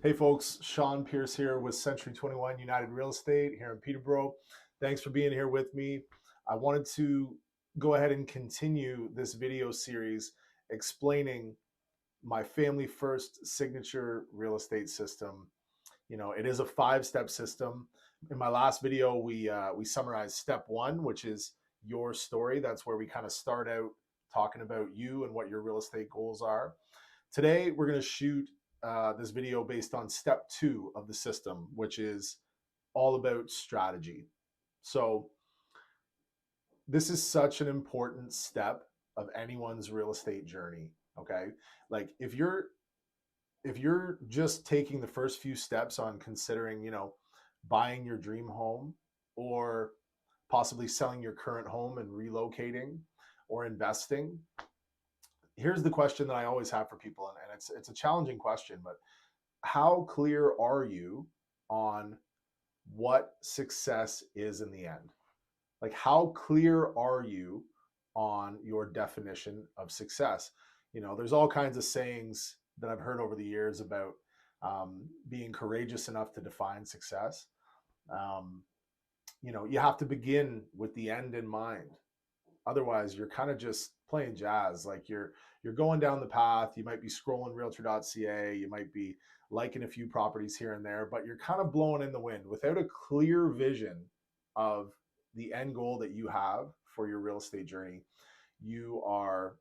Hey folks, Shaun Pearce here with Century 21 United Real Estate here in Peterborough. Thanks for being here with me. I wanted to go ahead and continue this video series explaining my family first signature real estate system. It is a 5-step system. In my last video, we summarized step 1, which is your story. That's where we kind of start out talking about you and what your real estate goals are. Today, we're going to shoot this video based on step 2 of the system, which is all about strategy. So, this is such an important step of anyone's real estate journey. Okay, like if you're just taking the first few steps on considering, buying your dream home, or possibly selling your current home and relocating, or investing, here's the question that I always have for people, and it's a challenging question, but how clear are you on what success is in the end? Like, how clear are you on your definition of success? There's all kinds of sayings that I've heard over the years about being courageous enough to define success. Um, you have to begin with the end in mind. Otherwise, you're kind of just playing jazz. Like you're going down the path. You might be scrolling realtor.ca. You might be liking a few properties here and there, but you're kind of blowing in the wind without a clear vision of the end goal that you have for your real estate journey. You are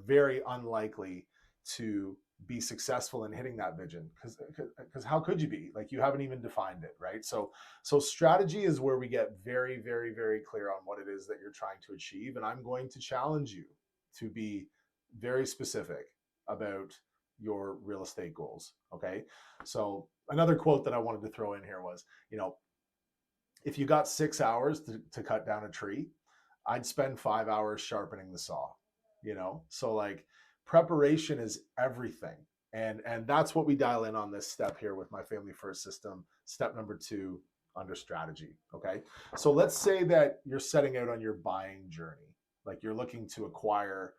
very unlikely to be successful in hitting that vision, because how could you be? Like, you haven't even defined it, right? So strategy is where we get very, very, very clear on what it is that you're trying to achieve, and I'm going to challenge you to be very specific about your real estate goals. Okay, so another quote that I wanted to throw in here was, if you got 6 hours to cut down a tree, I'd spend 5 hours sharpening the saw. So like, preparation is everything. And that's what we dial in on this step here with my family first system, step number 2 under strategy. Okay, so let's say that you're setting out on your buying journey. Like, you're looking to acquire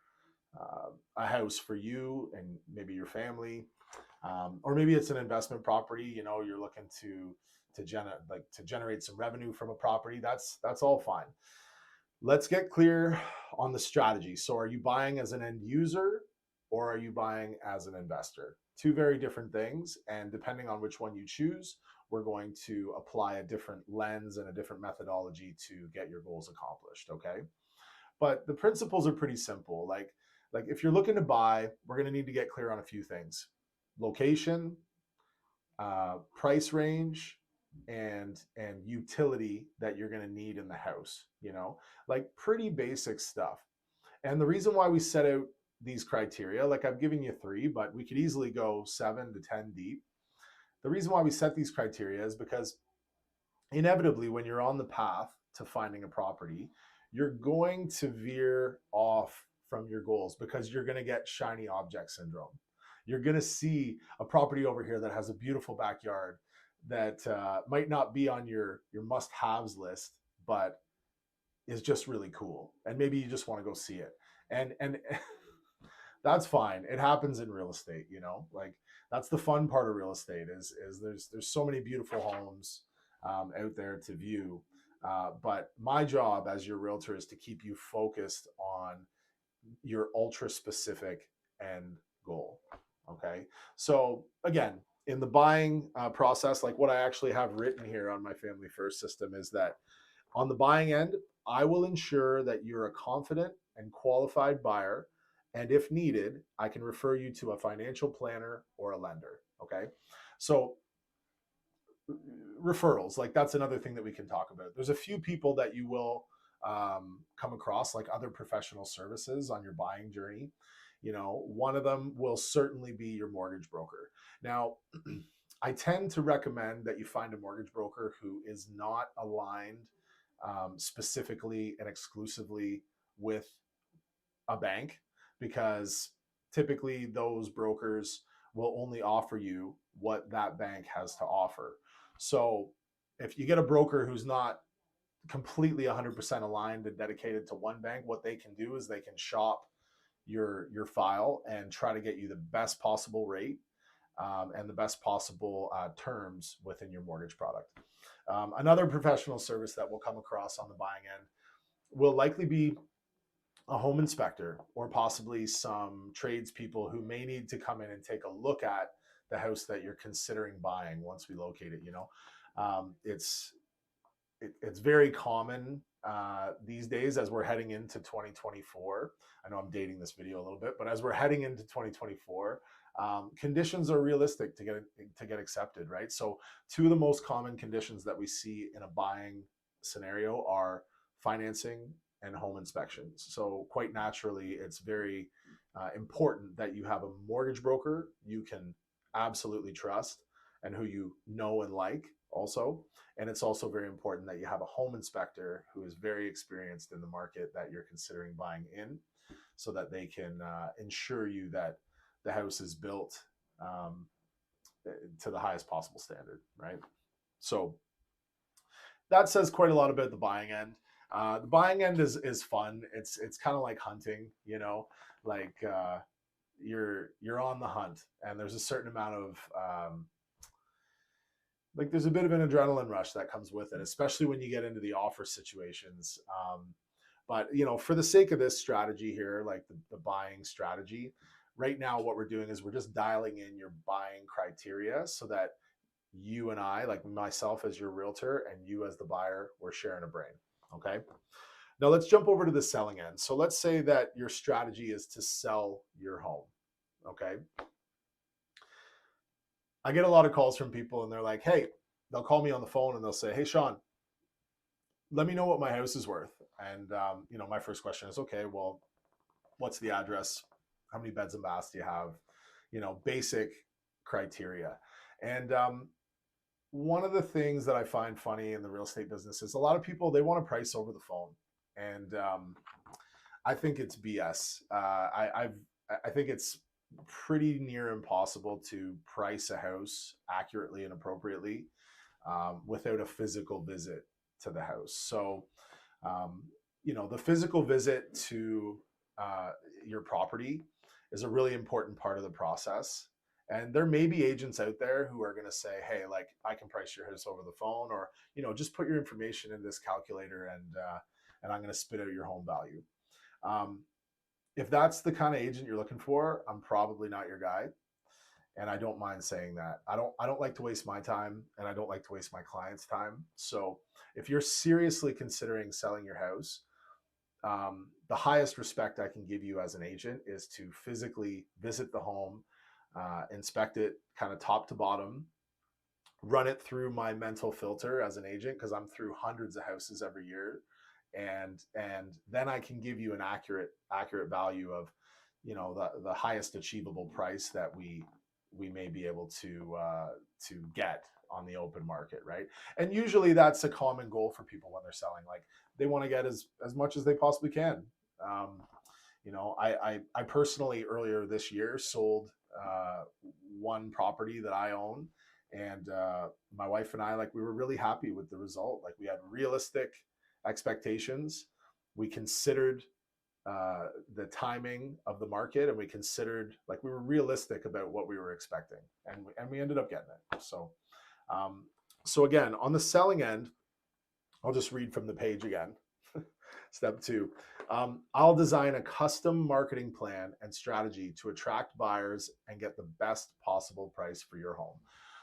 a house for you and maybe your family, or maybe it's an investment property. You're looking to generate some revenue from a property. That's all fine. Let's get clear on the strategy. So, are you buying as an end user, or are you buying as an investor? Two very different things. And depending on which one you choose, we're going to apply a different lens and a different methodology to get your goals accomplished. Okay. But the principles are pretty simple. Like if you're looking to buy, we're going to need to get clear on a few things: location, price range, and utility that you're going to need in the house. Like, pretty basic stuff. And the reason why we set out these criteria, like, I've given you 3, but we could easily go 7 to 10 deep. The reason why we set these criteria is because inevitably, when you're on the path to finding a property, you're going to veer off from your goals because you're going to get shiny object syndrome. You're going to see a property over here that has a beautiful backyard that might not be on your must-haves list, but is just really cool, and maybe you just want to go see it. And that's fine. It happens in real estate. Like, that's the fun part of real estate is there's so many beautiful homes out there to view. But my job as your realtor is to keep you focused on your ultra specific end goal. Okay. So again, in the buying process, like what I actually have written here on my family first system is that on the buying end, I will ensure that you're a confident and qualified buyer. And if needed, I can refer you to a financial planner or a lender. Okay. So, referrals, like, that's another thing that we can talk about. There's a few people that you will come across, like other professional services on your buying journey. One of them will certainly be your mortgage broker. Now, I tend to recommend that you find a mortgage broker who is not aligned specifically and exclusively with a bank, because typically those brokers will only offer you what that bank has to offer. So, if you get a broker who's not completely 100% aligned and dedicated to one bank, what they can do is they can shop your file and try to get you the best possible rate and the best possible terms within your mortgage product. Another professional service that we'll come across on the buying end will likely be a home inspector or possibly some tradespeople who may need to come in and take a look at the house that you're considering buying once we locate it. It's it's very common these days as we're heading into 2024. I know I'm dating this video a little bit, but as we're heading into 2024, conditions are realistic to get accepted, right? So two of the most common conditions that we see in a buying scenario are financing and home inspections. So quite naturally, it's very important that you have a mortgage broker you can absolutely trust and who you know and like also. And it's also very important that you have a home inspector who is very experienced in the market that you're considering buying in, so that they can ensure you that the house is built um, to the highest possible standard, right? So that says quite a lot about the buying end. The buying end is fun. It's kind of like hunting, like you're on the hunt, and there's a certain amount of like there's a bit of an adrenaline rush that comes with it, especially when you get into the offer situations. But for the sake of this strategy here, like the buying strategy, right now what we're doing is we're just dialing in your buying criteria so that you and I, like myself as your realtor and you as the buyer, we're sharing a brain. Okay. Now let's jump over to the selling end. So let's say that your strategy is to sell your home. Okay. I get a lot of calls from people and they're like, hey, they'll call me on the phone and they'll say, hey, Shaun, let me know what my house is worth. And, my first question is, okay, well, what's the address? How many beds and baths do you have? Basic criteria. And one of the things that I find funny in the real estate business is a lot of people, they want to price over the phone. And I think it's BS. I think it's pretty near impossible to price a house accurately and appropriately without a physical visit to the house. So, the physical visit to your property is a really important part of the process. And there may be agents out there who are going to say, hey, like I can price your house over the phone, or, just put your information in this calculator and I'm going to spit out your home value. If that's the kind of agent you're looking for, I'm probably not your guy. And I don't mind saying that. I don't like to waste my time, and I don't like to waste my clients' time. So if you're seriously considering selling your house, the highest respect I can give you as an agent is to physically visit the home, inspect it kind of top to bottom, run it through my mental filter as an agent, because I'm through hundreds of houses every year, and then I can give you an accurate value of the highest achievable price that we may be able to get on the open market, right? And usually that's a common goal for people when they're selling. Like they want to get as much as they possibly can. I personally earlier this year sold one property that I own, and my wife and I, like, we were really happy with the result. Like we had realistic expectations. We considered the timing of the market, and we considered, like, we were realistic about what we were expecting, and we ended up getting it. So again, on the selling end, I'll just read from the page again. Step 2, I'll design a custom marketing plan and strategy to attract buyers and get the best possible price for your home.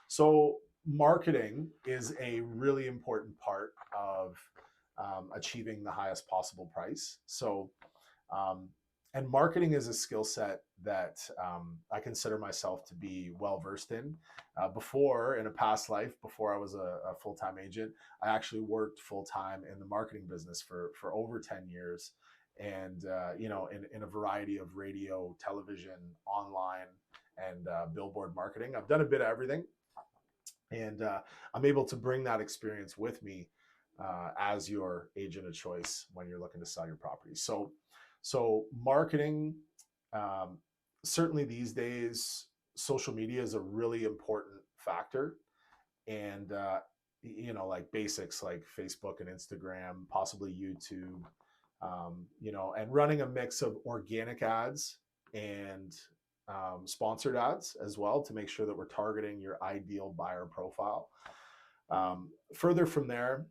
So marketing is a really important part of achieving the highest possible price. So and marketing is a skill set that I consider myself to be well versed in. Before, in a past life, before I was a full-time agent, I actually worked full-time in the marketing business for over 10 years. And, in a variety of radio, television, online, and billboard marketing. I've done a bit of everything. And I'm able to bring that experience with me as your agent of choice when you're looking to sell your property. So marketing, certainly these days, social media is a really important factor. And, like basics like Facebook and Instagram, possibly YouTube, and running a mix of organic ads and sponsored ads as well to make sure that we're targeting your ideal buyer profile. Further from there,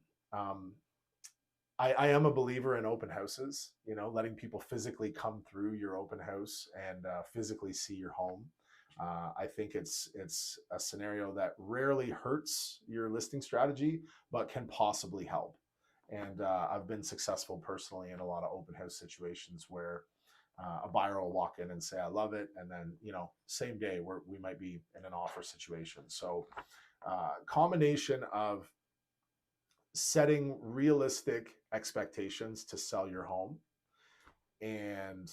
I am a believer in open houses, letting people physically come through your open house and physically see your home. I think it's a scenario that rarely hurts your listing strategy, but can possibly help. And I've been successful personally in a lot of open house situations where a buyer will walk in and say, I love it. And then, same day we might be in an offer situation. So combination of setting realistic expectations to sell your home and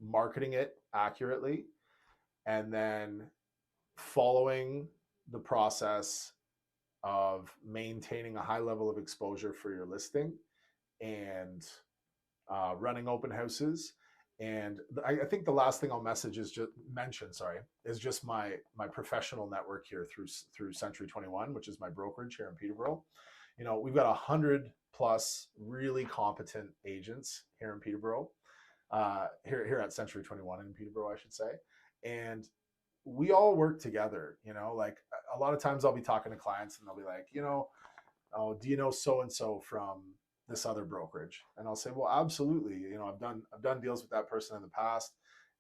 marketing it accurately, and then following the process of maintaining a high level of exposure for your listing and running open houses. And I think the last thing I'll mention, is just my professional network here through Century 21, which is my brokerage here in Peterborough. We've got 100 plus really competent agents here in Peterborough, here at Century 21 in Peterborough, I should say. And we all work together, like a lot of times I'll be talking to clients and they'll be like, oh, do you know so-and-so from this other brokerage? And I'll say, well, absolutely. I've done deals with that person in the past.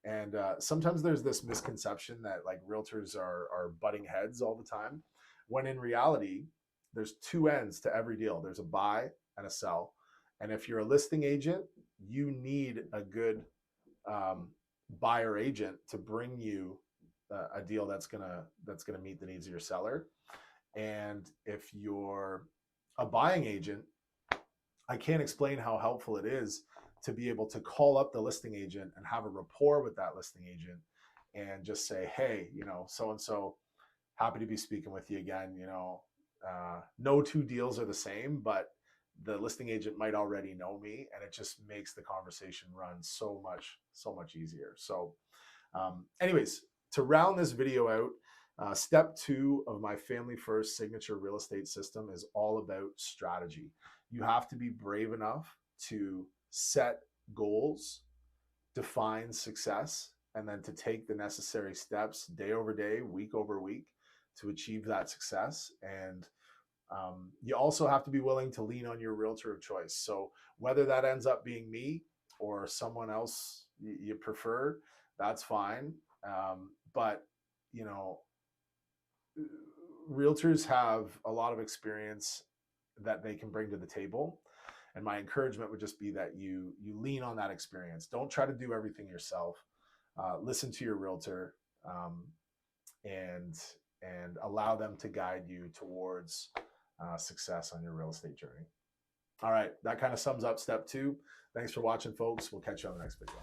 And sometimes there's this misconception that like realtors are butting heads all the time, when in reality, there's two ends to every deal. There's a buy and a sell. And if you're a listing agent, you need a good buyer agent to bring you a deal that's gonna meet the needs of your seller. And if you're a buying agent, I can't explain how helpful it is to be able to call up the listing agent and have a rapport with that listing agent and just say, hey, so and so, happy to be speaking with you again. No two deals are the same, but the listing agent might already know me, and it just makes the conversation run so much easier. So anyways, to round this video out, step 2 of my Family First signature real estate system is all about strategy. You have to be brave enough to set goals, define success, and then to take the necessary steps day over day, week over week, to achieve that success. And you also have to be willing to lean on your realtor of choice. So whether that ends up being me or someone else you prefer, that's fine. But realtors have a lot of experience that they can bring to the table. And my encouragement would just be that you lean on that experience. Don't try to do everything yourself. Listen to your realtor, and allow them to guide you towards success on your real estate journey. All right, that kind of sums up step 2. Thanks for watching, folks. We'll catch you on the next video.